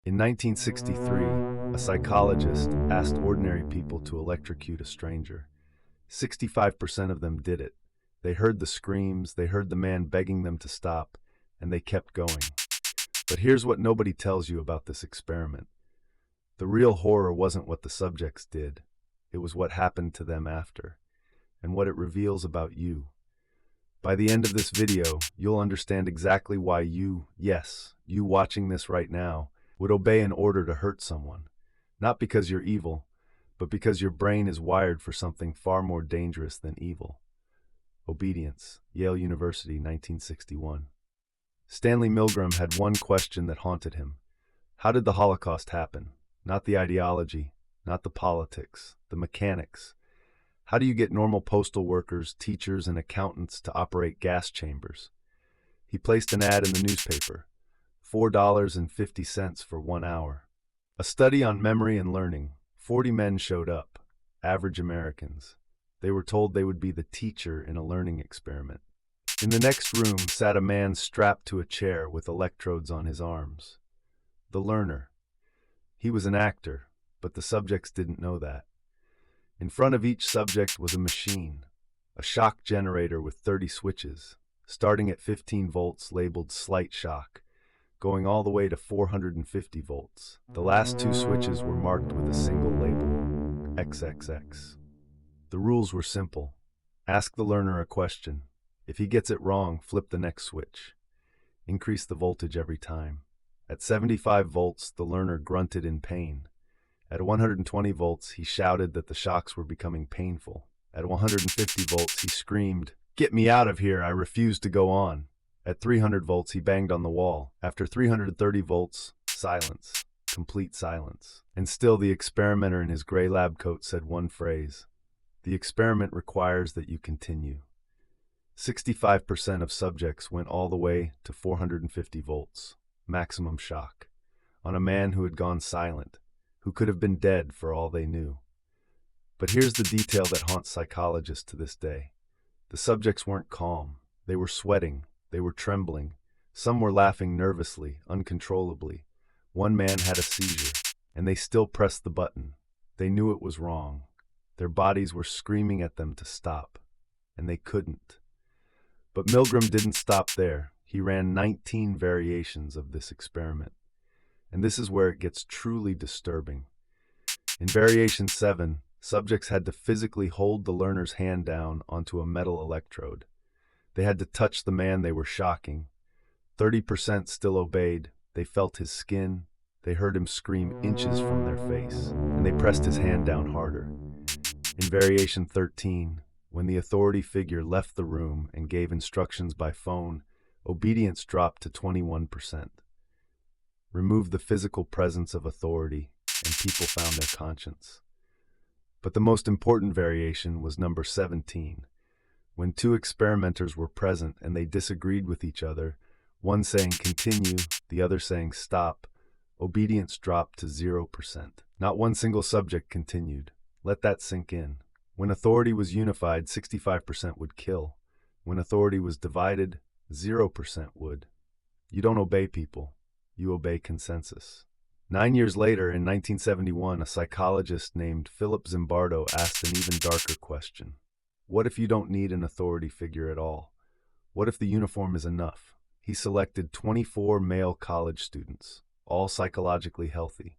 In 1963, a psychologist asked ordinary people to electrocute a stranger. 65% of them did it. They heard the screams, they heard the man begging them to stop, and they kept going. But here's what nobody tells you about this experiment. The real horror wasn't what the subjects did. It was what happened to them after, and what it reveals about you. By the end of this video, you'll understand exactly why you watching this right now, would obey an order to hurt someone. Not because you're evil, but because your brain is wired for something far more dangerous than evil. Obedience, Yale University, 1961. Stanley Milgram had one question that haunted him. How did the Holocaust happen? Not the ideology, not the politics, the mechanics. How do you get normal postal workers, teachers, and accountants to operate gas chambers? He placed an ad in the newspaper. $4.50 for 1 hour. A study on memory and learning. 40 men showed up, average Americans. They were told they would be the teacher in a learning experiment. In the next room sat a man strapped to a chair with electrodes on his arms. The learner. He was an actor, but the subjects didn't know that. In front of each subject was a machine, a shock generator with 30 switches, starting at 15 volts labeled slight shock, going all the way to 450 volts. The last two switches were marked with a single label, XXX. The rules were simple. Ask the learner a question. If he gets it wrong, flip the next switch. Increase the voltage every time. At 75 volts, the learner grunted in pain. At 120 volts, he shouted that the shocks were becoming painful. At 150 volts, he screamed, "Get me out of here, I refuse to go on." At 300 volts, he banged on the wall. After 330 volts, silence, complete silence. And still the experimenter in his gray lab coat said one phrase. The experiment requires that you continue. 65% of subjects went all the way to 450 volts, maximum shock, on a man who had gone silent, who could have been dead for all they knew. But here's the detail that haunts psychologists to this day. The subjects weren't calm. They were sweating. They were trembling. Some were laughing nervously, uncontrollably. One man had a seizure, and they still pressed the button. They knew it was wrong. Their bodies were screaming at them to stop, and they couldn't. But Milgram didn't stop there. He ran 19 variations of this experiment. And this is where it gets truly disturbing. In variation 7, subjects had to physically hold the learner's hand down onto a metal electrode. They had to touch the man they were shocking. 30% still obeyed. They felt his skin. They heard him scream inches from their face, and they pressed his hand down harder. In variation 13, when the authority figure left the room and gave instructions by phone, obedience dropped to 21%. Remove the physical presence of authority, and people found their conscience. But the most important variation was number 17. When two experimenters were present and they disagreed with each other, one saying continue, the other saying stop, obedience dropped to 0%. Not one single subject continued. Let that sink in. When authority was unified, 65% would kill. When authority was divided, 0% would. You don't obey people. You obey consensus. 9 years later, in 1971, a psychologist named Philip Zimbardo asked an even darker question. What if you don't need an authority figure at all? What if the uniform is enough? He selected 24 male college students, all psychologically healthy,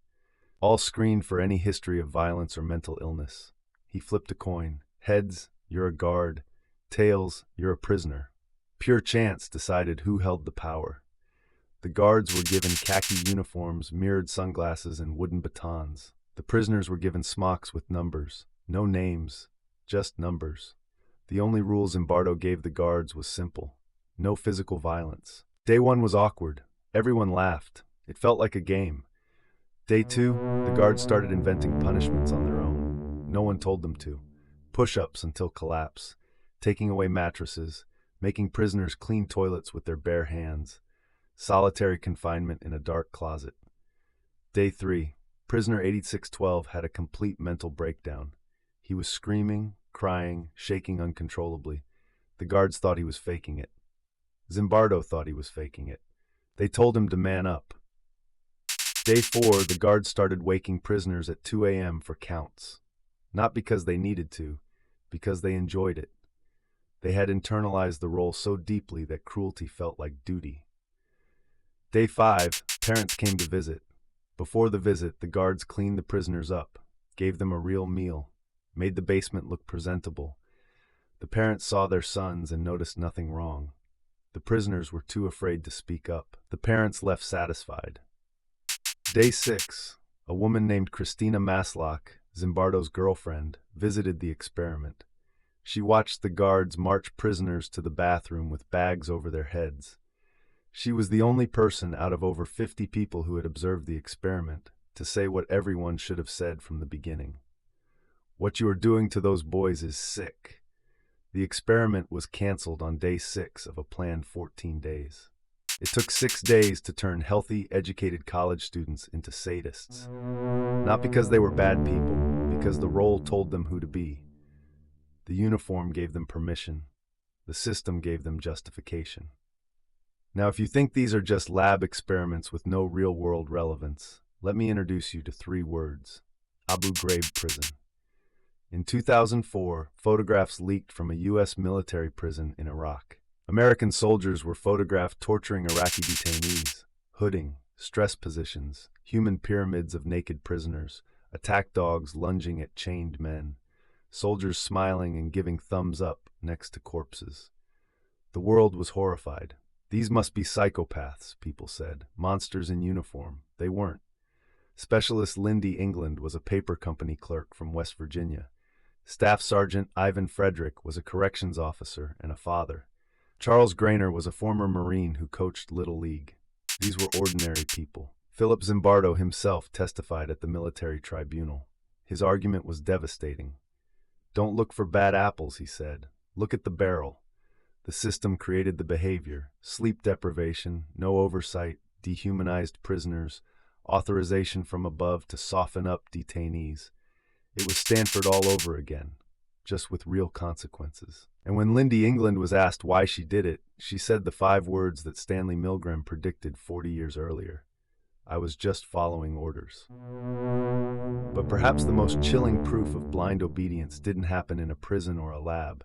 all screened for any history of violence or mental illness. He flipped a coin. Heads, you're a guard. Tails, you're a prisoner. Pure chance decided who held the power. The guards were given khaki uniforms, mirrored sunglasses, and wooden batons. The prisoners were given smocks with numbers. No names, just numbers. The only rule Zimbardo gave the guards was simple. No physical violence. Day 1 was awkward. Everyone laughed. It felt like a game. Day 2, the guards started inventing punishments on their own. No one told them to. Push-ups until collapse. Taking away mattresses. Making prisoners clean toilets with their bare hands. Solitary confinement in a dark closet. Day 3, prisoner 8612 had a complete mental breakdown. He was screaming, crying, shaking uncontrollably. The guards thought he was faking it. Zimbardo thought he was faking it. They told him to man up. Day 4, the guards started waking prisoners at 2 a.m. for counts. Not because they needed to, because they enjoyed it. They had internalized the role so deeply that cruelty felt like duty. Day 5, parents came to visit. Before the visit, the guards cleaned the prisoners up, gave them a real meal, made the basement look presentable. The parents saw their sons and noticed nothing wrong. The prisoners were too afraid to speak up. The parents left satisfied. Day 6, a woman named Christina Maslock, Zimbardo's girlfriend, visited the experiment. She watched the guards march prisoners to the bathroom with bags over their heads. She was the only person out of over 50 people who had observed the experiment to say what everyone should have said from the beginning. What you are doing to those boys is sick. The experiment was canceled on day 6 of a planned 14 days. It took 6 days to turn healthy, educated college students into sadists. Not because they were bad people, because the role told them who to be. The uniform gave them permission. The system gave them justification. Now, if you think these are just lab experiments with no real-world relevance, let me introduce you to 3 words: Abu Ghraib prison. In 2004, photographs leaked from a U.S. military prison in Iraq. American soldiers were photographed torturing Iraqi detainees, hooding, stress positions, human pyramids of naked prisoners, attack dogs lunging at chained men, soldiers smiling and giving thumbs up next to corpses. The world was horrified. These must be psychopaths, people said, monsters in uniform. They weren't. Specialist Lindy England was a paper company clerk from West Virginia. Staff Sergeant Ivan Frederick was a corrections officer and a father. Charles Grainer was a former Marine who coached Little League. These were ordinary people. Philip Zimbardo himself testified at the military tribunal. His argument was devastating. "Don't look for bad apples," he said. "Look at the barrel." The system created the behavior: sleep deprivation, no oversight, dehumanized prisoners, authorization from above to soften up detainees. It was Stanford all over again, just with real consequences. And when Lindy England was asked why she did it, she said the 5 words that Stanley Milgram predicted 40 years earlier: "I was just following orders." But perhaps the most chilling proof of blind obedience didn't happen in a prison or a lab.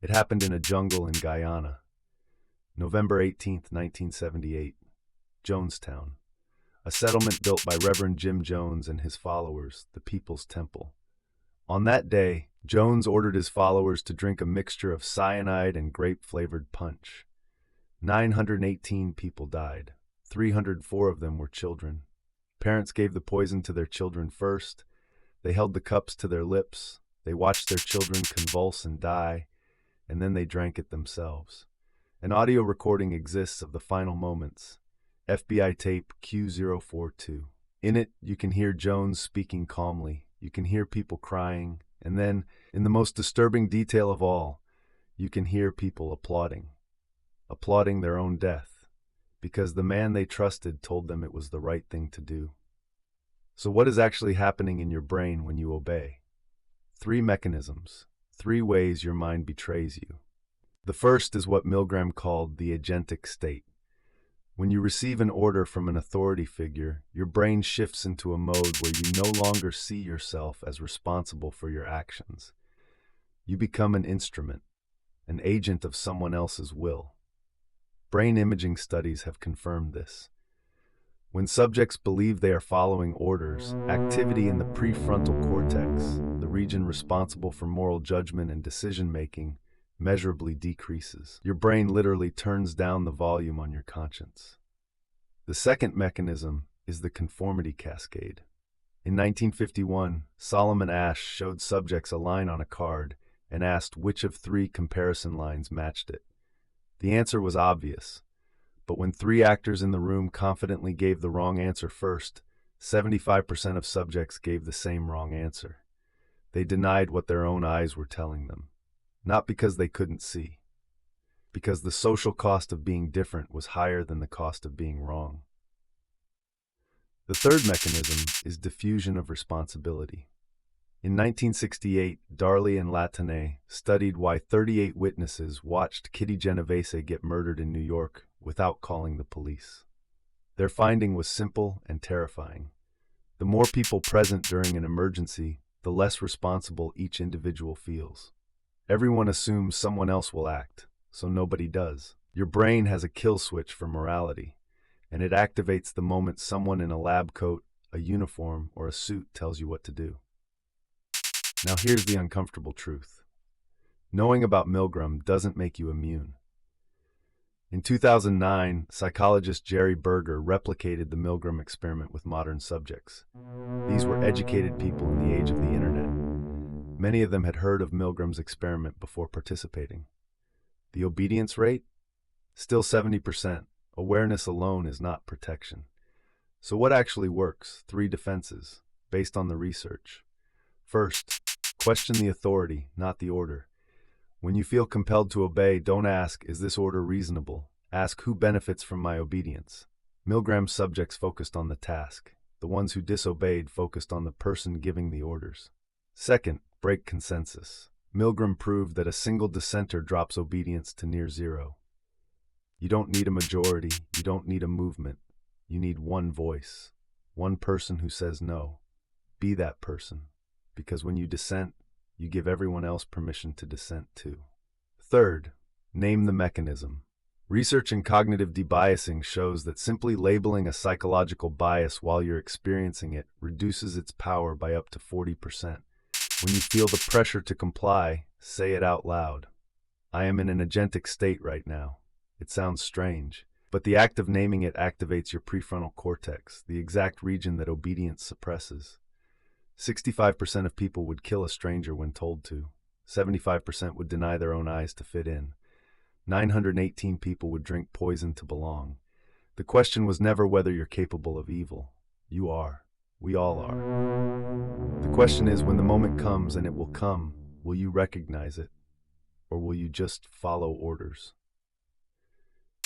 It happened in a jungle in Guyana. November 18, 1978, Jonestown. A settlement built by Reverend Jim Jones and his followers, the People's Temple. On that day, Jones ordered his followers to drink a mixture of cyanide and grape-flavored punch. 918 people died. 304 of them were children. Parents gave the poison to their children first. They held the cups to their lips. They watched their children convulse and die, and then they drank it themselves. An audio recording exists of the final moments. FBI tape Q042. In it, you can hear Jones speaking calmly. You can hear people crying. And then, in the most disturbing detail of all, you can hear people applauding. Applauding their own death, because the man they trusted told them it was the right thing to do. So what is actually happening in your brain when you obey? 3 mechanisms, 3 ways your mind betrays you. The first is what Milgram called the agentic state. When you receive an order from an authority figure, your brain shifts into a mode where you no longer see yourself as responsible for your actions. You become an instrument, an agent of someone else's will. Brain imaging studies have confirmed this. When subjects believe they are following orders, activity in the prefrontal cortex, the region responsible for moral judgment and decision-making, measurably decreases. Your brain literally turns down the volume on your conscience. The second mechanism is the conformity cascade. In 1951, Solomon Asch showed subjects a line on a card and asked which of 3 comparison lines matched it. The answer was obvious, but when 3 actors in the room confidently gave the wrong answer first, 75% of subjects gave the same wrong answer. They denied what their own eyes were telling them. Not because they couldn't see, because the social cost of being different was higher than the cost of being wrong. The third mechanism is diffusion of responsibility. In 1968, Darley and Latané studied why 38 witnesses watched Kitty Genovese get murdered in New York without calling the police. Their finding was simple and terrifying. The more people present during an emergency, the less responsible each individual feels. Everyone assumes someone else will act, so nobody does. Your brain has a kill switch for morality, and it activates the moment someone in a lab coat, a uniform, or a suit tells you what to do. Now here's the uncomfortable truth. Knowing about Milgram doesn't make you immune. In 2009, psychologist Jerry Berger replicated the Milgram experiment with modern subjects. These were educated people in the age of the internet. Many of them had heard of Milgram's experiment before participating. The obedience rate? Still 70%. Awareness alone is not protection. So what actually works? 3 defenses, based on the research. First, question the authority, not the order. When you feel compelled to obey, don't ask, is this order reasonable? Ask, who benefits from my obedience? Milgram's subjects focused on the task. The ones who disobeyed focused on the person giving the orders. Second, break consensus. Milgram proved that a single dissenter drops obedience to near zero. You don't need a majority, you don't need a movement. You need one voice, one person who says no. Be that person, because when you dissent, you give everyone else permission to dissent too. Third, name the mechanism. Research in cognitive debiasing shows that simply labeling a psychological bias while you're experiencing it reduces its power by up to 40%. When you feel the pressure to comply, say it out loud. I am in an agentic state right now. It sounds strange, but the act of naming it activates your prefrontal cortex, the exact region that obedience suppresses. 65% of people would kill a stranger when told to. 75% would deny their own eyes to fit in. 918 people would drink poison to belong. The question was never whether you're capable of evil. You are. We all are. The question is, when the moment comes, and it will come, will you recognize it? Or will you just follow orders?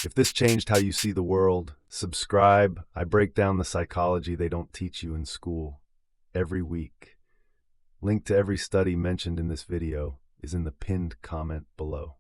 If this changed how you see the world, subscribe. I break down the psychology they don't teach you in school every week. Link to every study mentioned in this video is in the pinned comment below.